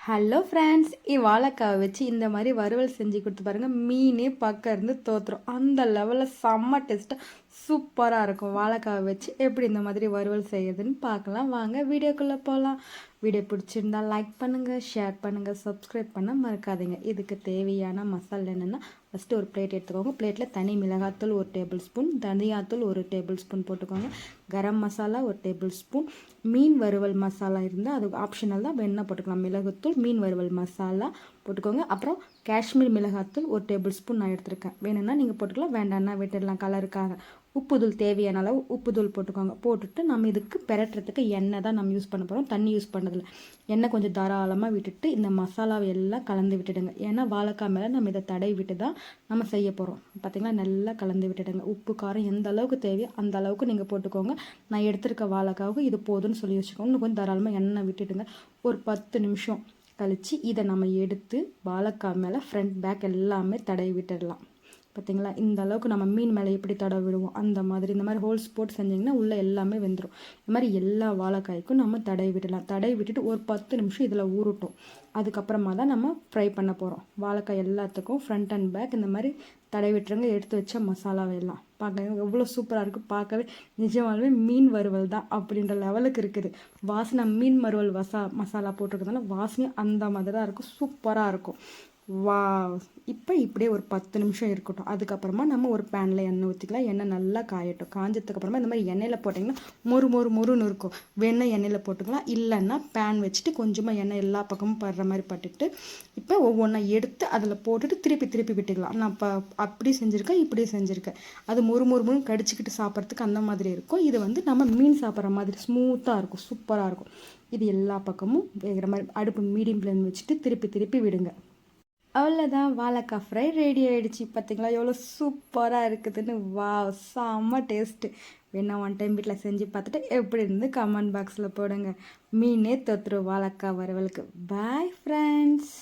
Hello friends, வாழைக்காவை வச்சு இந்த மாதிரி வறுவல் செஞ்சு கொடுத்து பாருங்கள். மீனே பக்கம் இருந்து தோற்றுரும். அந்த லெவலில் செம்ம டேஸ்ட்டாக சூப்பராக இருக்கும். வாழைக்காவை வச்சு எப்படி இந்த மாதிரி வறுவல் செய்யுதுன்னு பார்க்கலாம். வாங்க வீடியோக்குள்ளே போகலாம். வீடியோ பிடிச்சிருந்தா லைக் பண்ணுங்கள், ஷேர் பண்ணுங்கள், சப்ஸ்கிரைப் பண்ண மறக்காதீங்க. இதுக்கு தேவையான மசாலா என்னென்னா, ஃபஸ்ட்டு ஒரு பிளேட் எடுத்துக்கோங்க. பிளேட்டில் தனி மிளகாத்தூள் 1 டேபிள் ஸ்பூன், தனியாத்தூள் 1 டேபிள் ஸ்பூன் போட்டுக்கோங்க. கரம் மசாலா 1 டேபிள் ஸ்பூன், மீன் வறுவல் மசாலா இருந்தால் அது ஆப்ஷனல் தான், வேணால் போட்டுக்கலாம். மிளகுத்தூள், மீன் வறுவல் மசாலா போட்டுக்கோங்க. அப்புறம் காஷ்மீர் மிளகாத்தூள் 1 டேபிள் ஸ்பூன் நான் எடுத்துருக்கேன். வேணும்னா நீங்கள் போட்டுக்கலாம், வேண்டாம்னா விட்டுடலாம் கலருக்காக. உப்புதூள் தேவையான அளவு உப்புதூள் போட்டுக்கோங்க. போட்டுட்டு நம்ம இதுக்கு பெரட்டுறதுக்கு எண்ணெய் தான் நம்ம யூஸ் பண்ண போகிறோம், தண்ணி யூஸ் பண்ணதில்ல. எண்ணெய் கொஞ்சம் தாராளமாக விட்டுட்டு இந்த மசாலாவை எல்லாம் கலந்து விட்டுடுங்க. ஏன்னா வாழைக்காய் மேலே நம்ம இதை தடவி விட்டு தான் நம்ம செய்ய போகிறோம். பார்த்திங்களா, நல்லா கலந்து விட்டுடுங்க. உப்பு காரம் எந்த அளவுக்கு தேவையோ அந்த அளவுக்கு நீங்கள் போட்டுக்கோங்க. நான் எடுத்திருக்க வாழைக்காவுக்கு இது போதும்னு சொல்லி வச்சுக்கோங்க. இன்னும் கொஞ்சம் தாராளமாக எண்ணெய் விட்டுடுங்க. ஒரு 10 நிமிஷம் கழித்து இதை நம்ம எடுத்து வாழைக்காய் மேலே ஃப்ரண்ட் பேக் எல்லாமே தடவி விட்டுடலாம். பார்த்திங்களா, இந்த அளவுக்கு நம்ம மீன் மேலே எப்படி தடவை விடுவோம் அந்த மாதிரி இந்த மாதிரி ஹோல்ஸ் போட்டு செஞ்சிங்கன்னா உள்ளே எல்லாமே வெந்துடும். இந்த மாதிரி எல்லா வாழைக்காய்க்கும் நம்ம தடவி விடலாம். தடவி விட்டுட்டு ஒரு 10 நிமிஷம் இதில் ஊறட்டும். அதுக்கப்புறமா தான் நம்ம ஃப்ரை பண்ண போகிறோம். வாழைக்காய் எல்லாத்துக்கும் ஃப்ரண்ட் அண்ட் பேக் இந்த மாதிரி தடவி விட்டுருங்க. எடுத்து வச்ச மசாலாவை எல்லாம் பார்க்க எவ்வளோ சூப்பராக இருக்குது. பார்க்கவே நிஜமாகவே மீன் வறுவல் தான் அப்படின்ற லெவலுக்கு இருக்குது. வாசனை மீன் வறுவல் மசாலா போட்டிருக்கிறதுனால வாசனையும் அந்த மாதிரி தான் இருக்கும். சூப்பராக இருக்கும். வா இப்போ இப்படியே ஒரு 10 நிமிஷம் இருக்கட்டும். அதுக்கப்புறமா நம்ம ஒரு பேனில் எண்ணெய் ஊற்றிக்கலாம். எண்ணெய் நல்லா காயட்டும். காஞ்சதுக்கப்புறமா இந்த மாதிரி எண்ணெயில் போட்டிங்கன்னா மொறுன்னு இருக்கும். வேணால் எண்ணெயில் போட்டுக்கலாம், இல்லைன்னா பேன் வச்சுட்டு கொஞ்சமாக எண்ணெய் எல்லா பக்கமும் படுற மாதிரி பட்டுட்டு இப்போ ஒவ்வொன்றா எடுத்து அதில் போட்டுட்டு திருப்பி விட்டுக்கலாம். நான் இப்போ அப்படி செஞ்சுருக்கேன், இப்படி செஞ்சுருக்கேன். அது மொறு கடிச்சிக்கிட்டு சாப்பிட்றதுக்கு அந்த மாதிரி இருக்கும். இது வந்து நம்ம மீன் சாப்பிட்ற மாதிரி ஸ்மூத்தாக இருக்கும், சூப்பராக இருக்கும். இது எல்லா பக்கமும் வேகிற மாதிரி அடுப்பு மீடியம் ஃப்ளேம் வச்சுட்டு திருப்பி விடுங்க. அவ்வளோதான், வாழைக்காய் ஃப்ரை ரெடி ஆகிடுச்சு. பார்த்திங்களா எவ்வளோ சூப்பராக இருக்குதுன்னு. வா, செம்ம டேஸ்ட்டு. வேணா ஒன் டைம் வீட்டில் செஞ்சு பார்த்துட்டு எப்படி இருந்து கமெண்ட் பாக்ஸில் போடுங்க. மீனே தோத்துரும் வாழைக்காய் வறுவலுக்கு. Bye friends.